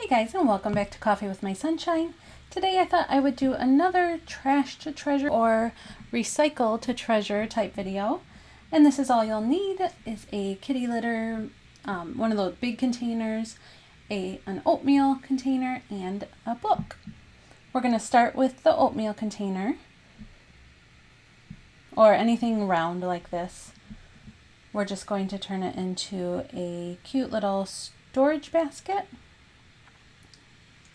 Hey guys, and welcome back to Coffee with My Sunshine. Today I thought I would do another trash to treasure or recycle to treasure type video. And this is all you'll need is a kitty litter, one of those big containers, an oatmeal container, and a book. We're going to start with the oatmeal container, or anything round like this. We're just going to turn it into a cute little storage basket.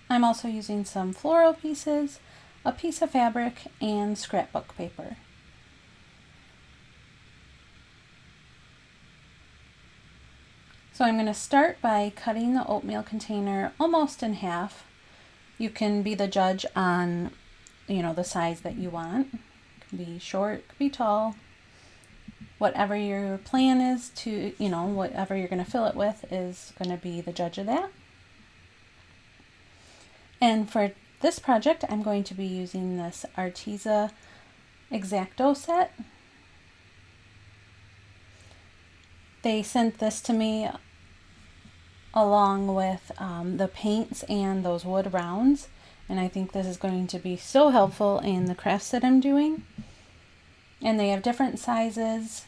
I'm also using some floral pieces, a piece of fabric, and scrapbook paper. So I'm going to start by cutting the oatmeal container almost in half. You can be the judge on, the size that you want. It can be short, it can be tall. Whatever your plan is to, whatever you're going to fill it with is going to be the judge of that. And for this project, I'm going to be using this Arteza X-Acto set. They sent this to me along with the paints and those wood rounds. And I think this is going to be so helpful in the crafts that I'm doing. And they have different sizes.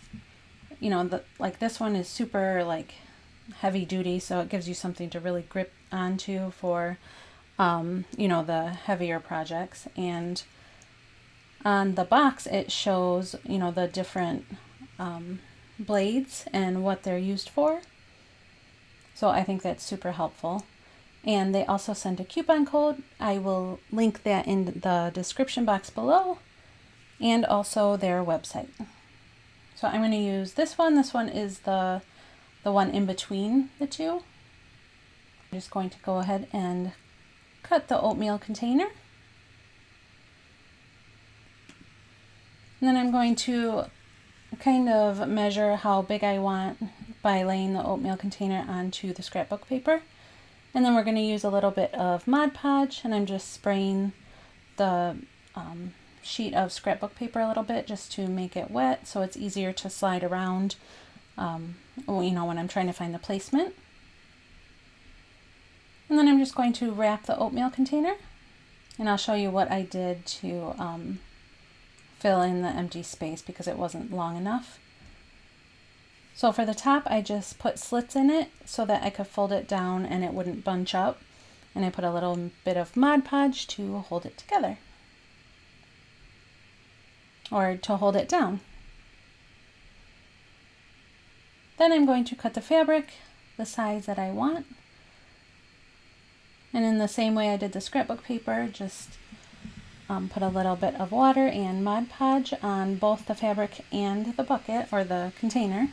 Like this one is super heavy duty, so it gives you something to really grip onto for the heavier projects. And on the box it shows the different blades and what they're used for, so I think that's super helpful. And they also sent a coupon code. I will link that in the description box below, and also their website. So I'm going to use this one. This one is the one in between the two. I'm just going to go ahead and cut the oatmeal container. And then I'm going to kind of measure how big I want by laying the oatmeal container onto the scrapbook paper. And then we're going to use a little bit of Mod Podge, and I'm just spraying the sheet of scrapbook paper a little bit just to make it wet so it's easier to slide around when I'm trying to find the placement. And then I'm just going to wrap the oatmeal container, and I'll show you what I did to fill in the empty space because it wasn't long enough. So for the top, I just put slits in it so that I could fold it down and it wouldn't bunch up. And I put a little bit of Mod Podge to hold it together, or to hold it down. Then I'm going to cut the fabric the size that I want. And in the same way I did the scrapbook paper, just put a little bit of water and Mod Podge on both the fabric and the bucket, or the container.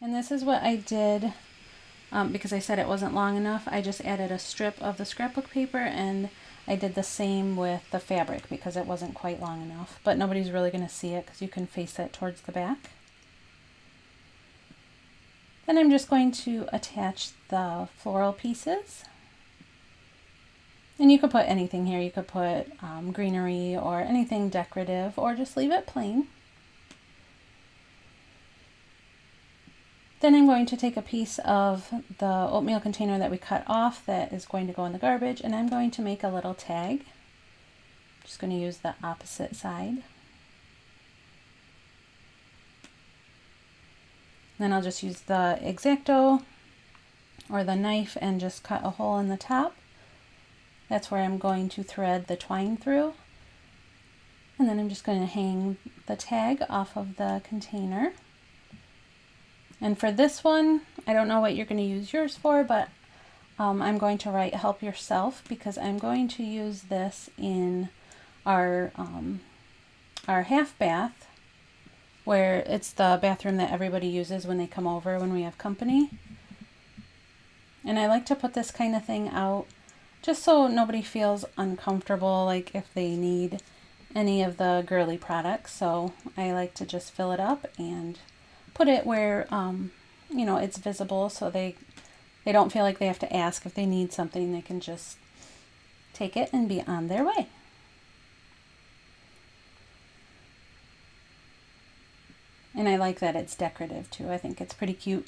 And this is what I did because I said it wasn't long enough. I just added a strip of the scrapbook paper, and I did the same with the fabric because it wasn't quite long enough. But nobody's really going to see it because you can face it towards the back. Then I'm just going to attach the floral pieces. And you could put anything here. You could put greenery or anything decorative, or just leave it plain. Then I'm going to take a piece of the oatmeal container that we cut off that is going to go in the garbage, and I'm going to make a little tag. I'm just going to use the opposite side. Then I'll just use the X-Acto or the knife and just cut a hole in the top. That's where I'm going to thread the twine through. And then I'm just going to hang the tag off of the container. And for this one, I don't know what you're going to use yours for, but I'm going to write help yourself because I'm going to use this in our half bath, where it's the bathroom that everybody uses when they come over when we have company. And I like to put this kind of thing out just so nobody feels uncomfortable, like if they need any of the girly products. So I like to just fill it up and put it where, you know, it's visible, so they don't feel like they have to ask if they need something. They can just take it and be on their way. And I like that it's decorative too. I think it's pretty cute.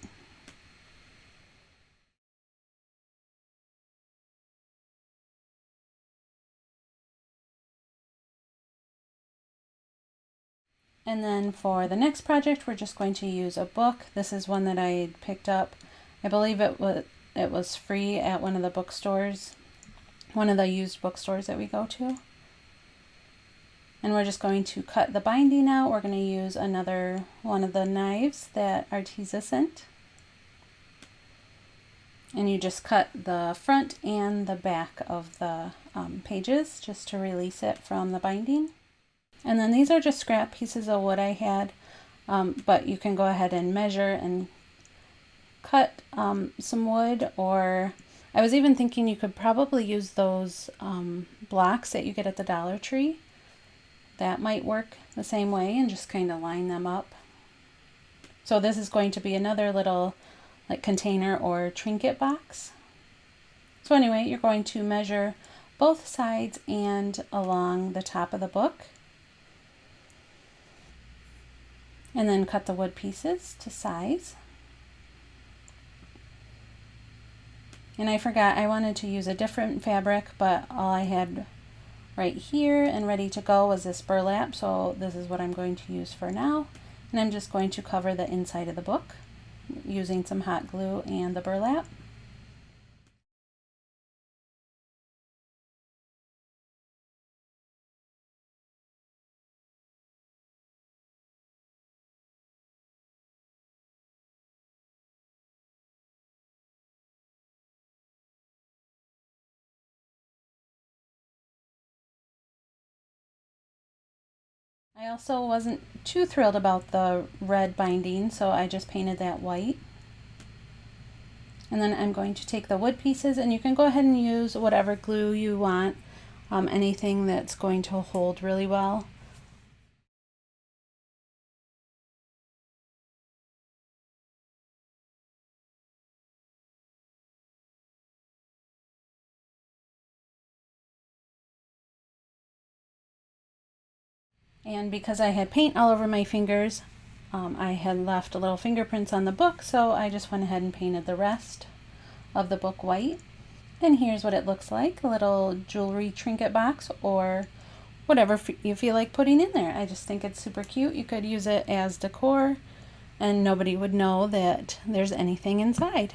And then for the next project, we're just going to use a book. This is one that I picked up. I believe it was free at one of the bookstores, one of the used bookstores that we go to. And we're just going to cut the binding out. We're going to use another one of the knives that Arteza sent. And you just cut the front and the back of the pages just to release it from the binding. And then these are just scrap pieces of wood I had, but you can go ahead and measure and cut some wood, or I was even thinking you could probably use those blocks that you get at the Dollar Tree. That might work the same way, and just kind of line them up. So this is going to be another little like container or trinket box. So anyway, you're going to measure both sides and along the top of the book. And then cut the wood pieces to size. And I forgot, I wanted to use a different fabric, but all I had right here and ready to go was this burlap, so this is what I'm going to use for now. And I'm just going to cover the inside of the book using some hot glue and the burlap. I also wasn't too thrilled about the red binding, so I just painted that white. And then I'm going to take the wood pieces, and you can go ahead and use whatever glue you want, anything that's going to hold really well. And because I had paint all over my fingers, I had left a little fingerprints on the book, so I just went ahead and painted the rest of the book white. And here's what it looks like, a little jewelry trinket box or whatever you feel like putting in there. I just think it's super cute. You could use it as decor and nobody would know that there's anything inside.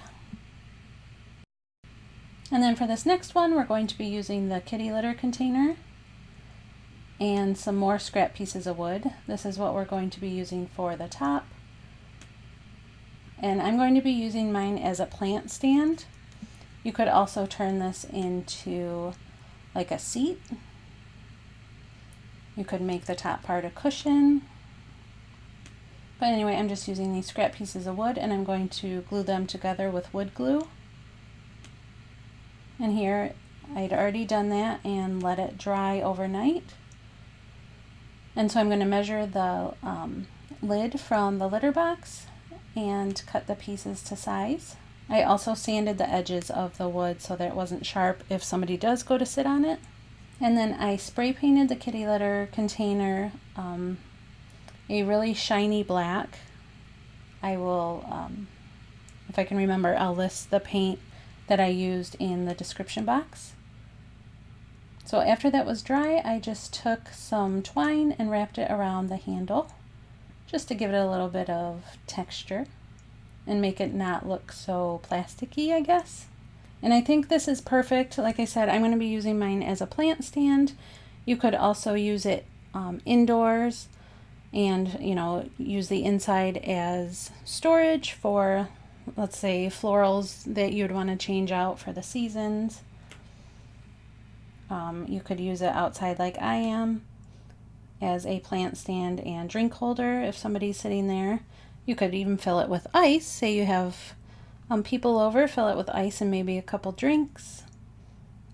And then for this next one, we're going to be using the kitty litter container and some more scrap pieces of wood. This is what we're going to be using for the top. And I'm going to be using mine as a plant stand. You could also turn this into like a seat. You could make the top part a cushion. But anyway, I'm just using these scrap pieces of wood, and I'm going to glue them together with wood glue. And here, I'd already done that and let it dry overnight. And so I'm going to measure the lid from the litter box and cut the pieces to size. I also sanded the edges of the wood so that it wasn't sharp if somebody does go to sit on it. And then I spray painted the kitty litter container a really shiny black. I will, if I can remember, I'll list the paint that I used in the description box. So after that was dry, I just took some twine and wrapped it around the handle just to give it a little bit of texture and make it not look so plasticky, I guess. And I think this is perfect. Like I said, I'm going to be using mine as a plant stand. You could also use it indoors and, you know, use the inside as storage for, let's say, florals that you'd want to change out for the seasons. You could use it outside like I am as a plant stand and drink holder if somebody's sitting there. You could even fill it with ice. Say you have people over, fill it with ice and maybe a couple drinks.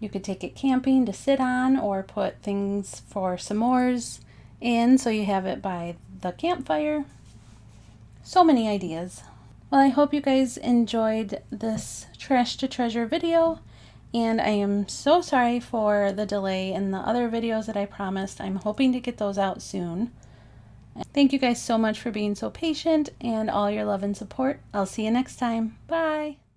You could take it camping to sit on or put things for s'mores in so you have it by the campfire. So many ideas. Well, I hope you guys enjoyed this Trash to Treasure video, and I am so sorry for the delay in the other videos that I promised. I'm hoping to get those out soon. Thank you guys so much for being so patient and all your love and support. I'll see you next time. Bye!